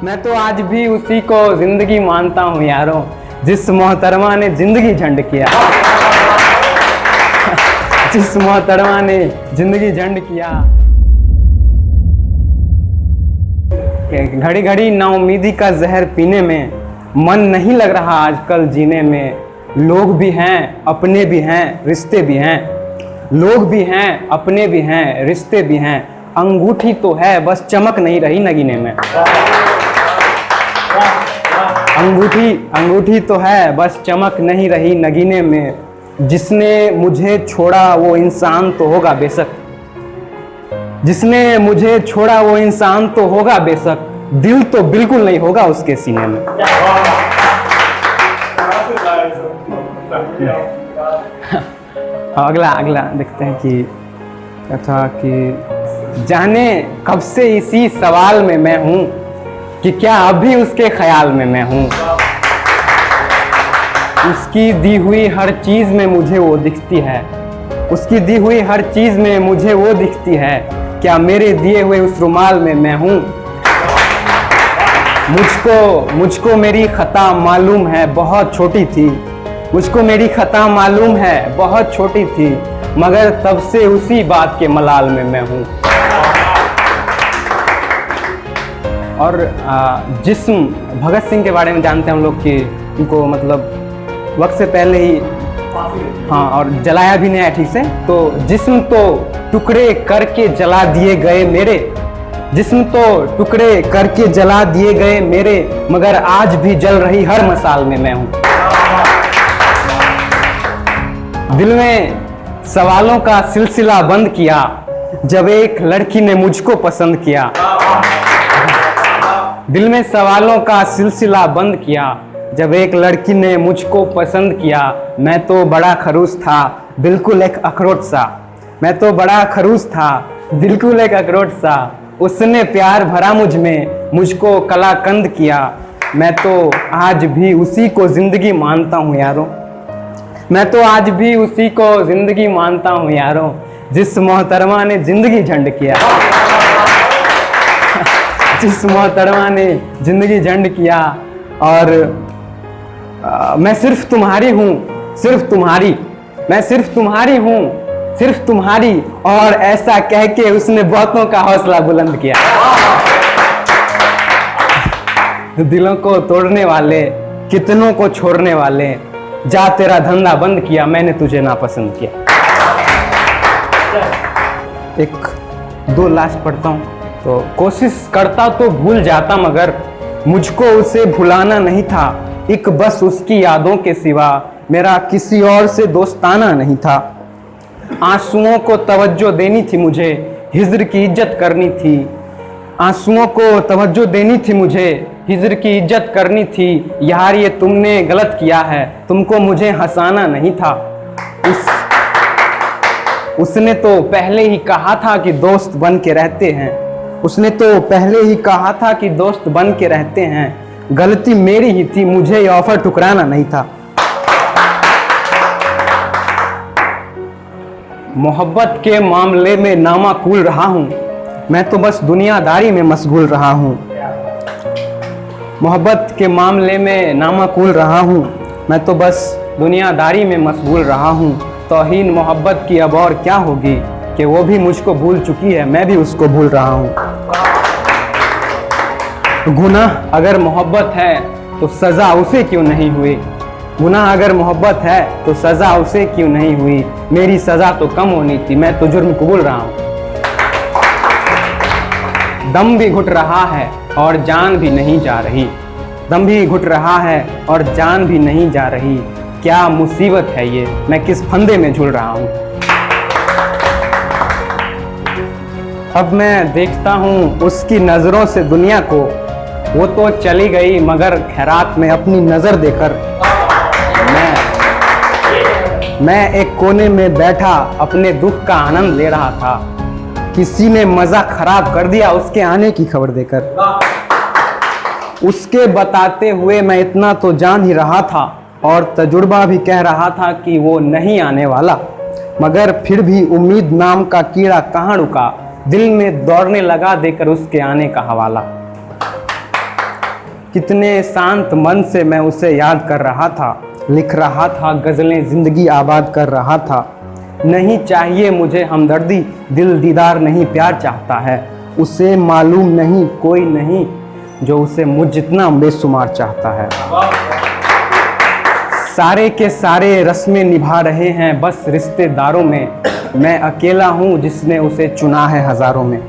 मैं तो आज भी उसी को जिंदगी मानता हूँ यारों, जिस मोहतरमा ने जिंदगी झंड किया। जिस मोहतरमा ने जिंदगी झंड किया। घड़ी घड़ी नाउमीदी का जहर पीने में मन नहीं लग रहा आजकल जीने में। लोग भी हैं, अपने भी हैं, रिश्ते भी हैं। लोग भी हैं, अपने भी हैं, रिश्ते भी हैं। अंगूठी तो है, बस चमक नहीं रही नगीने में। अंगूठी तो है, बस चमक नहीं रही नगीने में। जिसने मुझे छोड़ा वो इंसान तो होगा बेशक। जिसने मुझे छोड़ा वो इंसान तो होगा बेशक। दिल तो बिल्कुल नहीं होगा उसके सीने में। अगला देखते हैं कि क्या था कि जाने कब से इसी सवाल में मैं हूं कि क्या अभी उसके ख्याल में मैं हूं। उसकी दी हुई हर चीज में मुझे वो दिखती है। उसकी दी हुई हर चीज में मुझे वो दिखती है। क्या मेरे दिए हुए उस रुमाल में मैं हूं। मुझको मेरी खता मालूम है बहुत छोटी थी। मुझको मेरी खता मालूम है बहुत छोटी थी, मगर तब से उसी बात के मलाल में मैं हूँ। और जिस्म, भगत सिंह के बारे में जानते हैं हम लोग कि उनको मतलब वक्त से पहले ही और जलाया भी नहीं है ठीक से। तो जिस्म तो टुकड़े करके जला दिए गए मेरे। जिस्म तो टुकड़े करके जला दिए गए मेरे, मगर आज भी जल रही हर मसाल में मैं हूँ। दिल में सवालों का सिलसिला बंद किया जब एक लड़की ने मुझको पसंद किया। दिल में सवालों का सिलसिला बंद किया जब एक लड़की ने मुझको पसंद किया। मैं तो बड़ा खरूस था, बिल्कुल एक अखरोट सा। मैं तो बड़ा खरूस था, बिल्कुल एक अखरोट सा। उसने प्यार भरा मुझ में, मुझको कलाकंद किया। मैं तो आज भी उसी को जिंदगी मानता हूँ यारों। मैं तो आज भी उसी को जिंदगी मानता हूँ यारों, जिस मोहतरमा ने जिंदगी झंड किया। जिस मोहतरमा ने जिंदगी झंड किया। और मैं सिर्फ तुम्हारी हूँ, सिर्फ तुम्हारी। मैं सिर्फ तुम्हारी हूँ, सिर्फ तुम्हारी। और ऐसा कह के उसने बहुतों का हौसला बुलंद किया। दिलों को तोड़ने वाले, कितनों को छोड़ने वाले, जा तेरा धंधा बंद किया, मैंने तुझे नापसंद किया। एक दो लास्ट पढ़ता हूँ। तो कोशिश करता तो भूल जाता, मगर मुझको उसे भुलाना नहीं था। एक बस उसकी यादों के सिवा मेरा किसी और से दोस्ताना नहीं था। आंसुओं को तवज्जो देनी थी मुझे, हिज्र की इज्जत करनी थी। आंसुओं को तवज्जो देनी थी मुझे, हिज्र की इज्जत करनी थी। यार ये तुमने गलत किया है, तुमको मुझे हंसाना नहीं था। उसने तो पहले ही कहा था कि दोस्त बन के रहते हैं। उसने तो पहले ही कहा था कि दोस्त बन के रहते हैं। गलती मेरी ही थी, मुझे ये ऑफर ठुकराना नहीं था। मोहब्बत के मामले में नामाकूल रहा हूँ, मैं तो बस दुनियादारी में मशगूल रहा हूँ। मोहब्बत के मामले में नामाकूल रहा हूँ, मैं तो बस दुनियादारी में मशगूल रहा हूँ। तौहीन मोहब्बत की अब और क्या होगी कि वो भी मुझको भूल चुकी है, मैं भी उसको भूल रहा हूँ। गुनाह अगर मोहब्बत है तो सज़ा उसे क्यों नहीं हुई। गुनाह अगर मोहब्बत है तो सज़ा उसे क्यों नहीं हुई। मेरी सज़ा तो कम होनी थी, मैं तो जुर्म कबूल रहा हूँ। दम भी घुट रहा है और जान भी नहीं जा रही। दम भी घुट रहा है और जान भी नहीं जा रही। क्या मुसीबत है ये, मैं किस फंदे में झूल रहा हूँ। अब मैं देखता हूँ उसकी नज़रों से दुनिया को। वो तो चली गई मगर खैरात में अपनी नज़र देकर मैं एक कोने में बैठा अपने दुख का आनंद ले रहा था। किसी ने मज़ा खराब कर दिया उसके आने की खबर देकर। उसके बताते हुए मैं इतना तो जान ही रहा था, और तजुर्बा भी कह रहा था कि वो नहीं आने वाला। मगर फिर भी उम्मीद नाम का कीड़ा कहाँ रुका, दिल में दौड़ने लगा देकर उसके आने का हवाला। कितने शांत मन से मैं उसे याद कर रहा था, लिख रहा था गज़लें, ज़िंदगी आबाद कर रहा था। नहीं चाहिए मुझे हमदर्दी, दिल दीदार नहीं प्यार चाहता है। उसे मालूम नहीं कोई नहीं जो उसे मुझ जितना बेशुमार चाहता है। सारे के सारे रस्में निभा रहे हैं बस रिश्तेदारों में, मैं अकेला हूँ जिसने उसे चुना है हज़ारों में।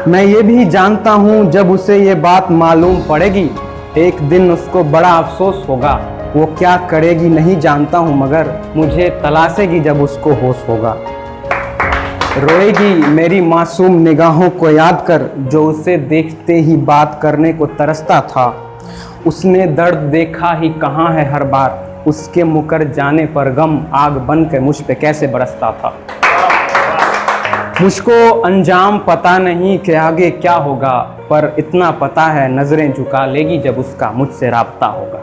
मैं ये भी जानता हूँ जब उसे ये बात मालूम पड़ेगी, एक दिन उसको बड़ा अफसोस होगा। वो क्या करेगी नहीं जानता हूँ, मगर मुझे तलाशेगी जब उसको होश होगा। रोएगी मेरी मासूम निगाहों को याद कर, जो उसे देखते ही बात करने को तरसता था। उसने दर्द देखा ही कहाँ है हर बार, उसके मुकर जाने पर गम आग बन के मुझ पे कैसे बरसता था। मुझको अंजाम पता नहीं कि आगे क्या होगा, पर इतना पता है नजरें झुका लेगी जब उसका मुझसे राब्ता होगा।